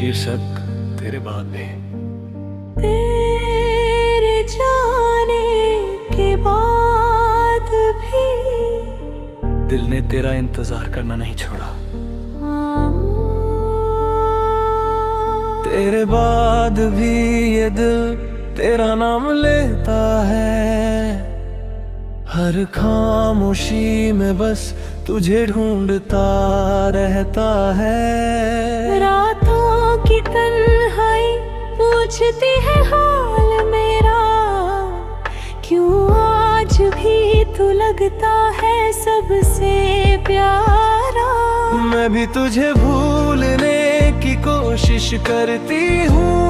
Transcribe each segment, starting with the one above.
शीर्षक तेरे बाद में। तेरे जाने के बाद भी दिल ने तेरा इंतजार करना नहीं छोड़ा। तेरे बाद भी ये दिल तेरा नाम लेता है। हर खामोशी में बस तुझे ढूंढता रहता है। रातों की तन्हाई पूछती है हाल मेरा, क्यों आज भी तू लगता है सबसे प्यारा। मैं भी तुझे भूलने की कोशिश करती हूँ,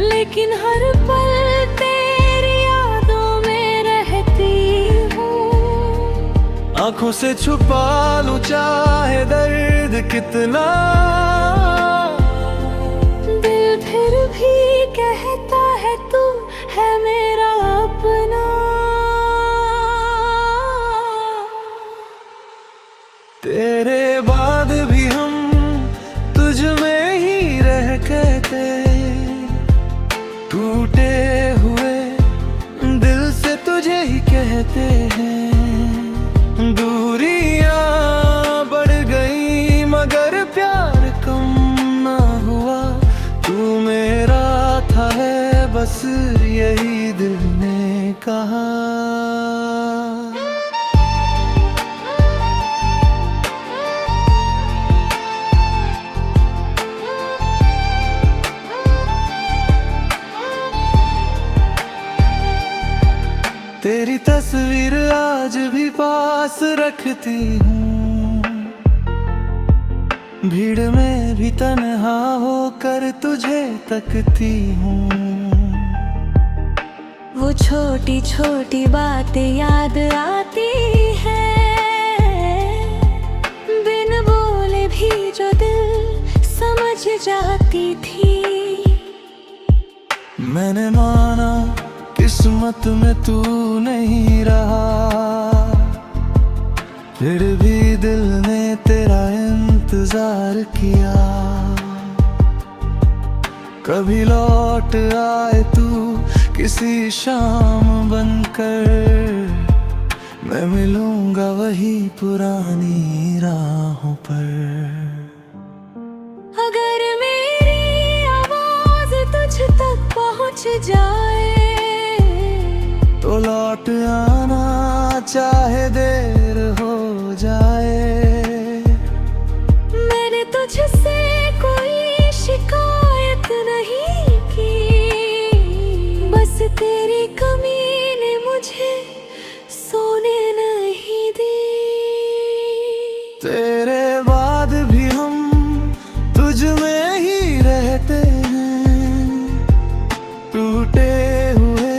लेकिन हर पल तेरी यादों में रहती हूँ। आंखों से छुपा लूं चाहे दर्द कितना, दिल फिर भी कहता है तू है मेरा अपना। तेरे बाद भी हम तुझ में ही रह कहते, टूटे हुए दिल से तुझे ही कहते हैं। दूरियां बढ़ गई मगर प्यार कम ना हुआ। तू मेरा था है बस यही दिल ने कहा। तेरी तस्वीर आज भी पास रखती हूँ, भीड़ में भी तन्हा होकर तुझे तकती हूँ। वो छोटी छोटी बातें याद आती है, बिन बोले भी जो दिल समझ जाती थी। मैंने माना किस्मत में तू नहीं रहा, फिर भी दिल ने तेरा इंतजार किया। कभी लौट आए तू किसी शाम बनकर, मैं मिलूंगा वही पुरानी राहों पर। अगर मेरी आवाज तुझ तक पहुंच जाए, तो लौट आना चाहे देर हो जाए। मैंने तुझसे कोई शिकायत नहीं की, बस तेरी कमी ने मुझे सोने नहीं दी। तेरे बाद भी हम तुझ में ही रहते हैं, टूटे हुए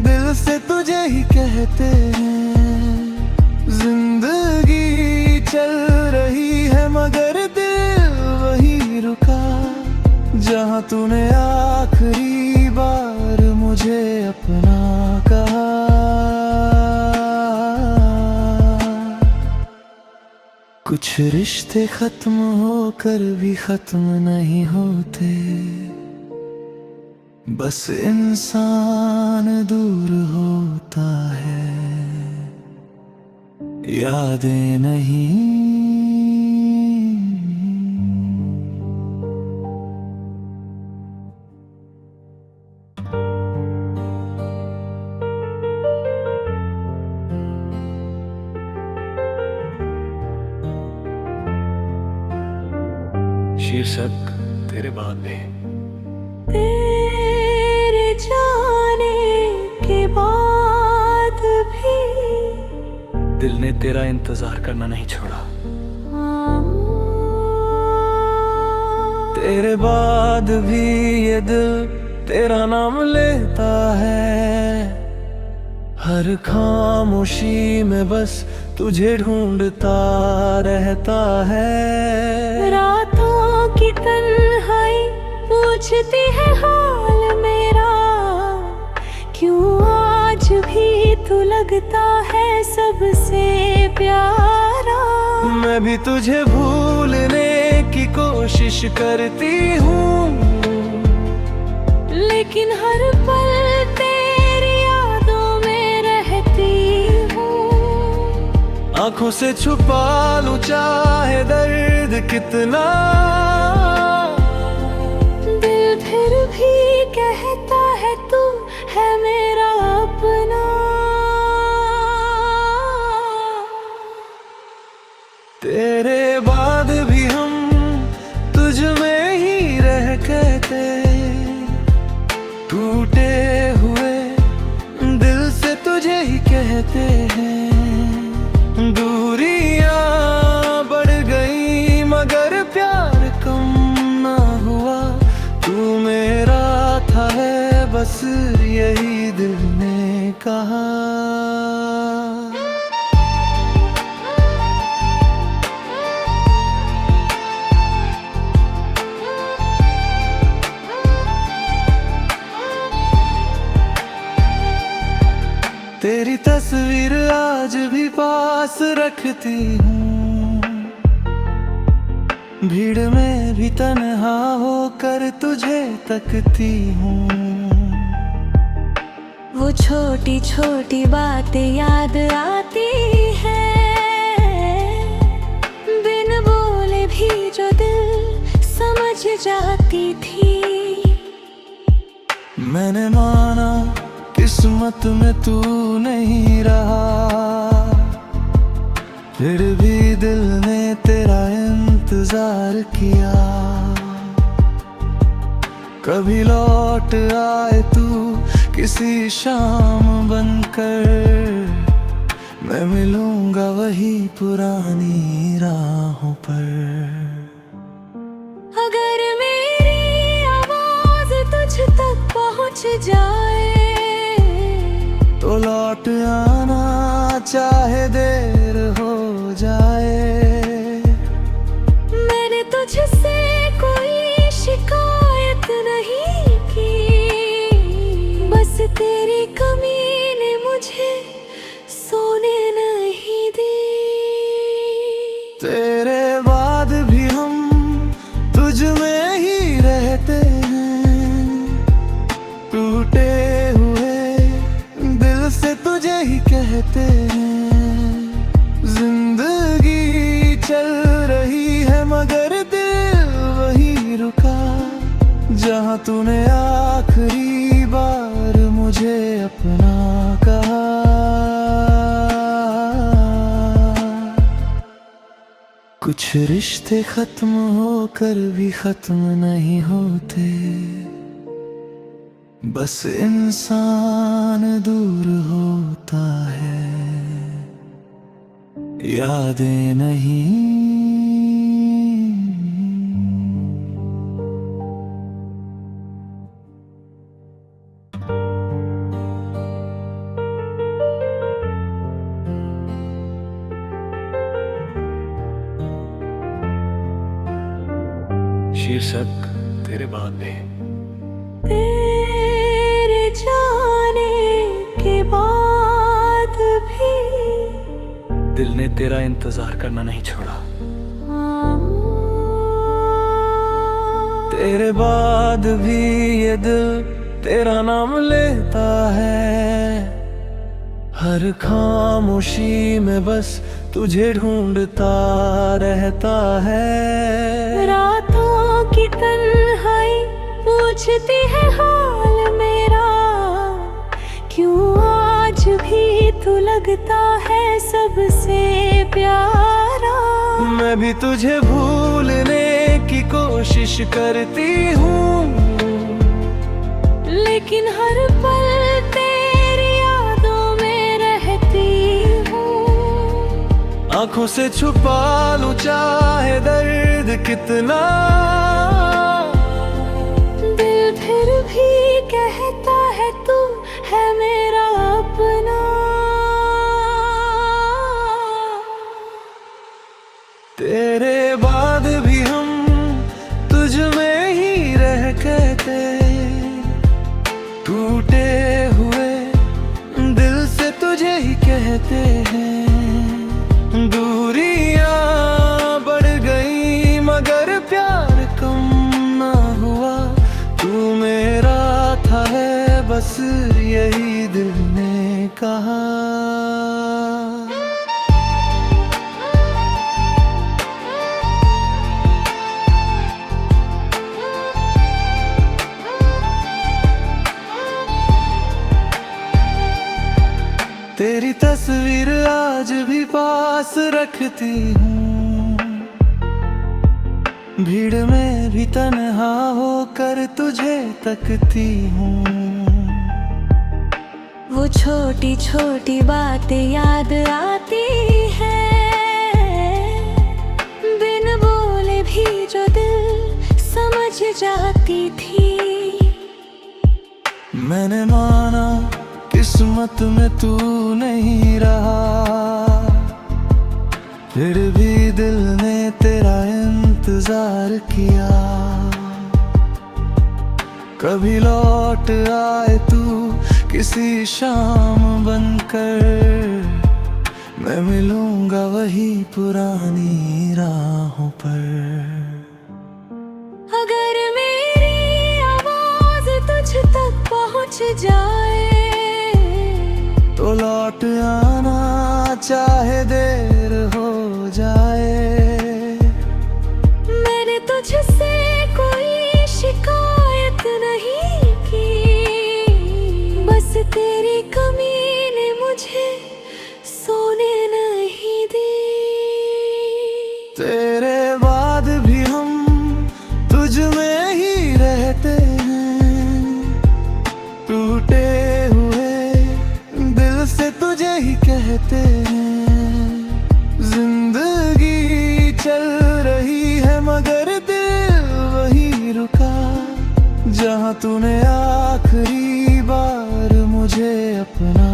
दिल से तुझे ही कहते हैं। जिंदगी चल रही है मगर दिल वही रुका, जहाँ तूने आखिरी बार मुझे अपना कहा। कुछ रिश्ते खत्म होकर भी खत्म नहीं होते, बस इंसान दूर होता है, यादें नहीं। शीर्षक तेरे बाद में। तेरे जाने के बाद भी दिल ने तेरा इंतजार करना नहीं छोड़ा। तेरे बाद भी ये दिल तेरा नाम लेता है। हर खामोशी में बस तुझे ढूंढता रहता है। रातों की तन्हाई पूछती है हाल मेरा, क्यों आज भी तू लगता है सबसे प्यारा। मैं भी तुझे भूलने की कोशिश करती हूँ, लेकिन हर पल तेरी यादों में रहती हूँ। आंखों से छुपा लूं चाहे दर्द कितना, दिल फिर भी कहता है तू है मेरा अपना। तेरे बाद भी हम तुझ में ही रह कहते, टूटे हुए दिल से तुझे ही कहते हैं। दूरियां बढ़ गई मगर प्यार कम ना हुआ, तू मेरा था है बस यही दिल ने कहा। तेरी तस्वीर आज भी पास रखती हूँ, भीड़ में भी तन्हा होकर तुझे तकती हूँ। वो छोटी छोटी बातें याद आती है, बिन बोले भी जो दिल समझ जाती थी। मैंने माना किस्मत में तू नहीं रहा, फिर भी दिल ने तेरा इंतजार किया। कभी लौट आए तू किसी शाम बनकर, मैं मिलूंगा वही पुरानी राहों पर। अगर मेरी आवाज तुझ तक पहुंच जाए, तो लौट आना चाहे देर हो जाए। मैंने तुझसे कोई शिकायत नहीं की, बस तेरी कमी ने मुझे सोने नहीं दी। तेरे बाद भी हम तुझ में ही रहते हैं, टूटे से तुझे ही कहते हैं। जिंदगी चल रही है मगर दिल वही रुका, जहां तूने आखिरी बार मुझे अपना कहा। कुछ रिश्ते खत्म होकर भी खत्म नहीं होते, बस इंसान दूर होता है, यादें नहीं। शीर्षक तेरे बाद भी। जाने के बाद भी दिल ने तेरा इंतजार करना नहीं छोड़ा, तेरे बाद भी ये दिल तेरा नाम लेता है। हर खामोशी में बस तुझे ढूंढता रहता है। रातों की तन्हाई पूछती है हाल मेरा, क्यों आज भी तू लगता है सबसे प्यारा। मैं भी तुझे भूलने की कोशिश करती हूँ, लेकिन हर पल तेरी यादों में रहती हूँ। आंखों से छुपा लूं चाहे दर्द कितना, दिल फिर भी कहता है तू है मेरा अपना। तेरे बाद भी हम तुझ में ही रह कहते, टूटे हुए दिल से तुझे ही कहते हैं। दूरियां बढ़ गई मगर प्यार बस यही दिल ने कहा। तेरी तस्वीर आज भी पास रखती हूँ, भीड़ में भी तन्हा होकर तुझे तकती हूँ। वो छोटी छोटी बातें याद आती है, बिन बोले भी जो दिल समझ जाती थी। मैंने माना किस्मत में तू नहीं रहा, फिर भी दिल ने तेरा इंतजार किया। कभी लौट आए तू किसी शाम बनकर, मैं मिलूंगा वही पुरानी राहों पर। अगर मेरी आवाज तुझ तक पहुंच जाए तो लौट आना चाहे देर हो जाए। मैंने तुझसे कोई शिकायत नहीं की, बस तेरी कमी ने मुझे सोने नहीं दी। तेरे बाद भी हम तुझ में ही रहते हैं, टूटे हुए दिल से तुझे ही कहते हैं। जिंदगी चल रही है मगर दिल वही रुका, जहाँ तूने आखिरी बार मुझे अपना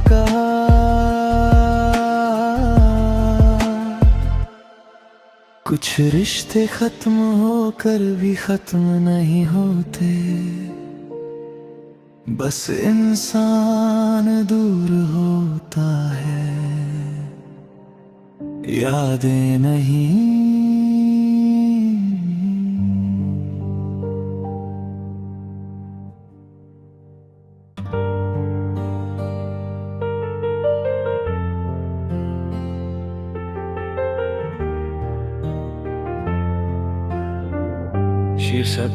कहा। कुछ रिश्ते खत्म होकर भी खत्म नहीं होते, बस इंसान दूर होता है, यादें नहीं। शीर्षक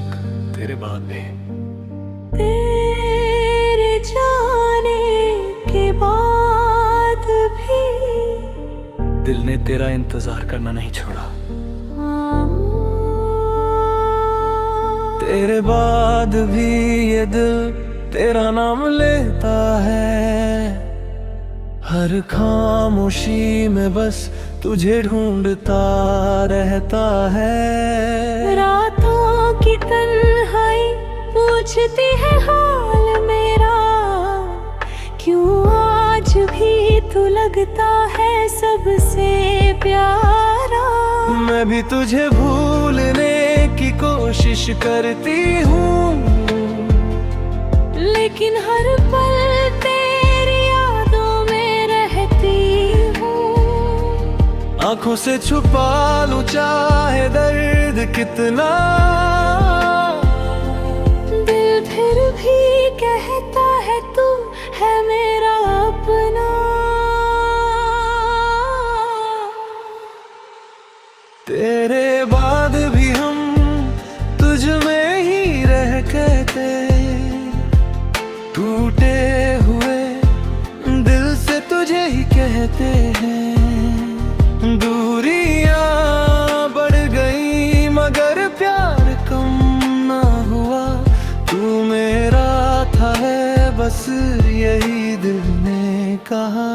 तेरे बाद में। तेरे जाने के बाद भी दिल ने तेरा इंतजार करना नहीं छोड़ा। तेरे बाद भी ये दिल तेरा नाम लेता है, हर खामोशी में बस तुझे ढूंढता रहता है। रातों की तन्हाई पूछती है हाल मेरा, क्यों आज भी तू लगता है सबसे प्यारा। मैं भी तुझे भूलने की कोशिश करती हूँ, लेकिन हर पल तेरी यादों में रहती हूँ। आंखों से छुपा लूं चाहे दर्द कितना, दिल फिर भी कहता है तू है मेरा अपना। तेरे बाद भी हम तुझ में ही रह कहते, टूटे हुए दिल से तुझे ही कहते हैं। दूरियां बढ़ गई मगर प्यार कम ना हुआ, तू मेरा था है बस यही दिल ने कहा।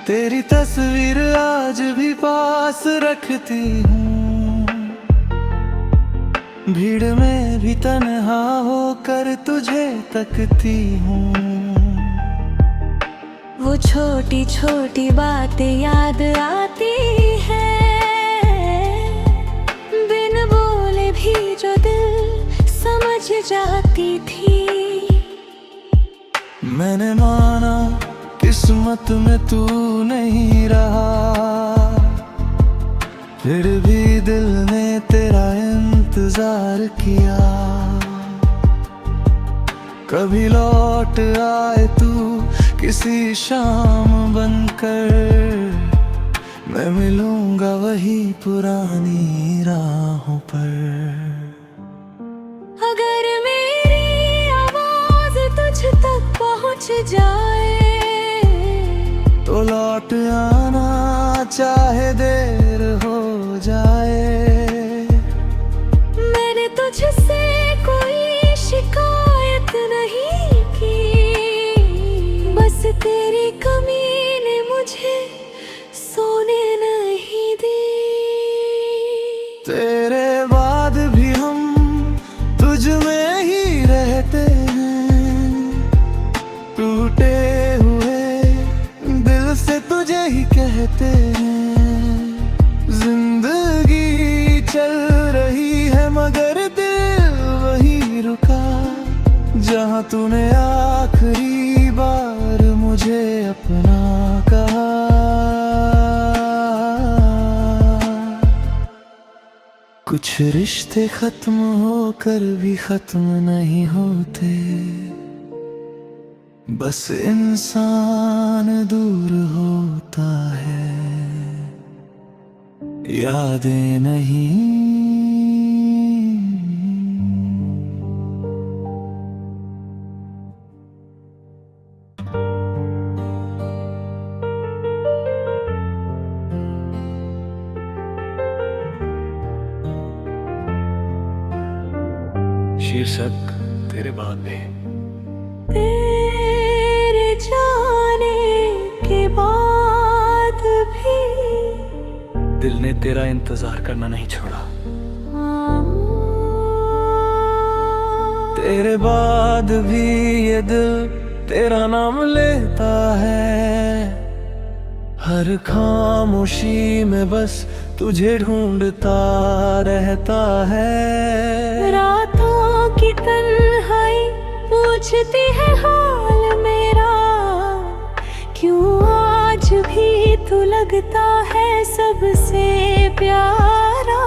तेरी तस्वीर आज भी पास रखती हूँ, भीड़ में भी तन्हा होकर तुझे तकती हूँ। वो छोटी छोटी बातें याद आती है, बिन बोले भी जो दिल समझ जाती थी। मैंने माना किस्मत में तू नहीं रहा, फिर भी दिल ने तेरा इंतजार किया। कभी लौट आए तू किसी शाम बनकर, मैं मिलूंगा वही पुरानी राहों पर। अगर मेरी आवाज तुझ तक पहुंच जाए तो लौट आना चाहे देर हो जाए। मैंने तुझसे कोई शिकायत नहीं की, बस तेरी कमी ने मुझे सोने नहीं दी। तेरे बाद भी हम तुझ में ही रहते हैं, टूटे हुए दिल से तुझे ही कहते हैं। जिंदगी चल रही है मगर दिल वही रुका, जहाँ तूने आखिरी बार मुझे अपना कहा। कुछ रिश्ते खत्म होकर भी खत्म नहीं होते, बस इंसान दूर होता है, यादें नहीं। शीर्षक तेरे बाद भी। तेरे जाने के बाद भी दिल ने तेरा इंतजार करना नहीं छोड़ा। तेरे बाद भी ये दिल तेरा नाम लेता है, हर खामोशी में बस तुझे ढूंढता रहता है। रातों की तन्हाई पूछती है हाल मेरा, क्यों आज भी तू लगता है सबसे प्यारा।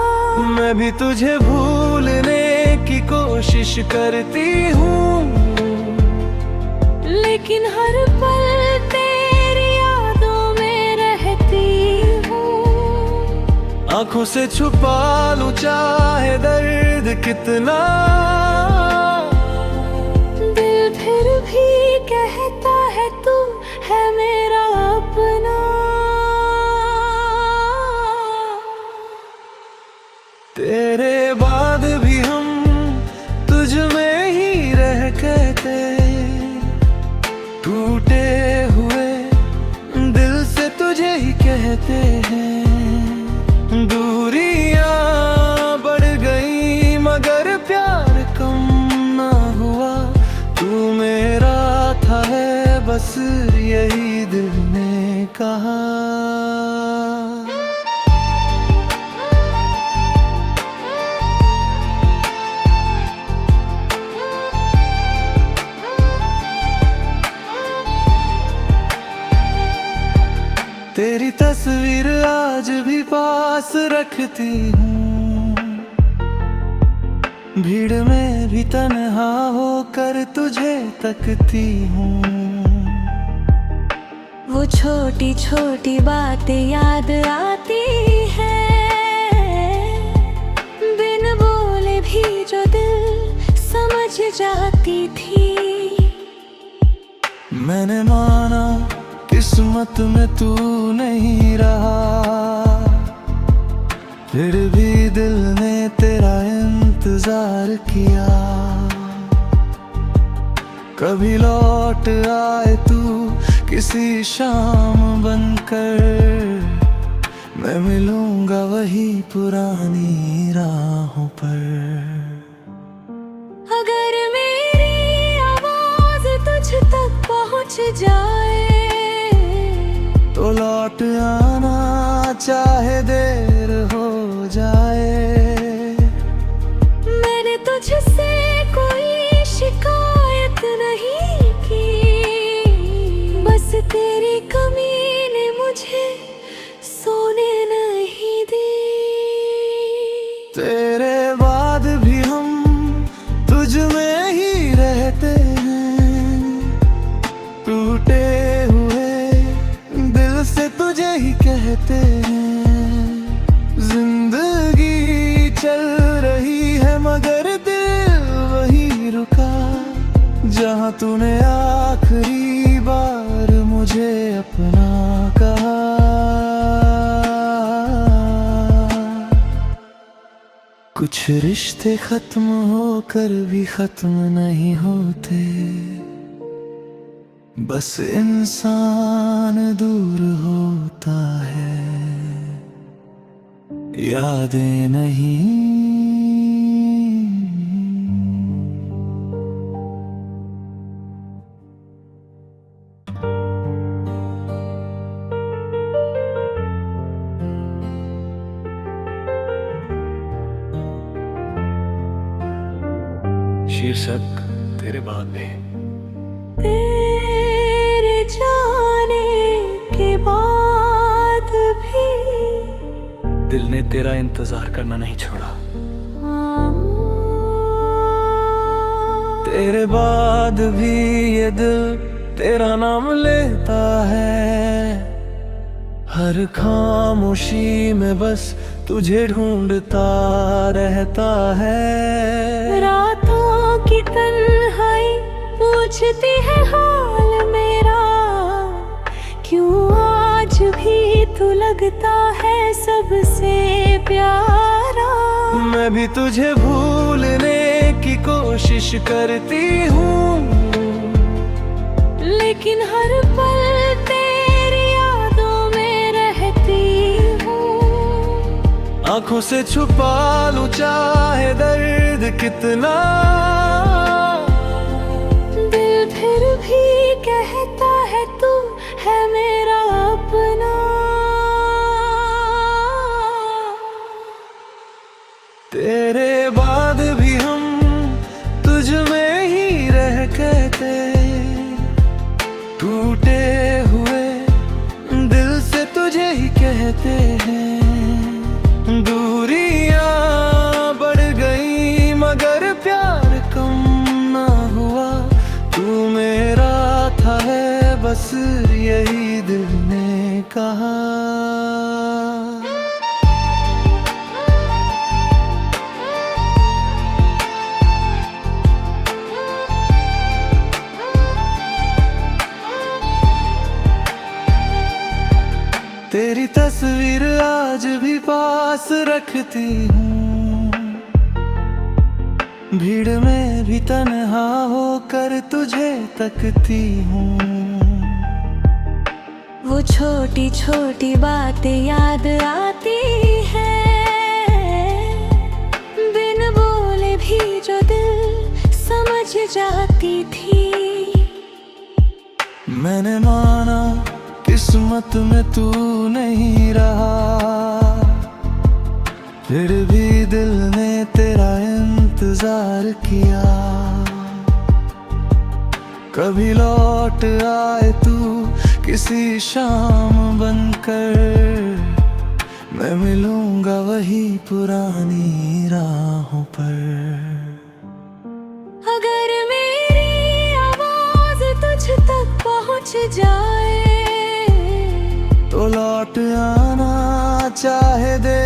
मैं भी तुझे भूलने की कोशिश करती हूँ, लेकिन हर पल तेरी यादों में रहती हूँ। आंखों से छुपा लूं चाहे दर्द कितना, दिल फिर भी कहता है तू है मेरा अपना। तेरे बाद भी हम तुझ में ही रह कहते, टूटे हुए दिल से तुझे ही कहते हैं। दूरियां बढ़ गई मगर प्यार कम ना हुआ, तू मेरा था है बस यही दिल ने कहा। तेरी तस्वीर आज भी पास रखती हूँ, भीड़ में भी तन्हा होकर तुझे तकती हूँ। वो छोटी छोटी बातें याद आती हैं, बिन बोले भी जो दिल समझ जाती थी। मैंने माना किस्मत में तू नहीं रहा, फिर भी दिल ने तेरा इंतजार किया। कभी लौट आए तू किसी शाम बनकर, मैं मिलूंगा वही पुरानी राहों पर। अगर मेरी आवाज तुझ तक पहुंच जाए तो लौट आना चाहे देर हो जाए। मैंने तुझसे कोई शिकायत नहीं की, कुछ रिश्ते खत्म होकर भी खत्म नहीं होते, बस इंसान दूर होता है, यादें नहीं। शीर्षक तेरे बाद में। तेरे जाने के बाद भी दिल ने तेरा इंतजार करना नहीं छोड़ा। तेरे बाद भी ये दिल तेरा नाम लेता है, हर खामोशी में बस तुझे ढूंढता रहता है। रातों की तन्हाई पूछती है हाल मेरा, क्यों आज भी तू लगता है सबसे प्यारा। मैं भी तुझे भूलने की कोशिश करती हूँ, लेकिन हर पल तेरी यादों में रहती हूँ। आंखों से छुपा लूं चाहे दर्द कितना, दिल फिर भी कहता है तू है मेरा अपना। तेरे बाद भी हम तुझ में ही रह कहते, टूटे हुए दिल से तुझे ही कहते हैं। दूरियां बढ़ गई मगर प्यार कम ना हुआ, तू मेरा था है बस यही दिल ने कहा। तेरी तस्वीर आज भी पास रखती हूँ, भीड़ में भी तन्हा होकर तुझे तकती हूँ। वो छोटी छोटी बातें याद आती है, बिन बोले भी जो दिल समझ जाती थी। मैंने माना किस्मत में तू नहीं रहा, फिर भी दिल ने तेरा इंतजार किया। कभी लौट आए तू किसी शाम बनकर, मैं मिलूंगा वही पुरानी राहों पर। अगर मेरी आवाज तुझ तक पहुंच जाए, तो लौट आना चाहे दे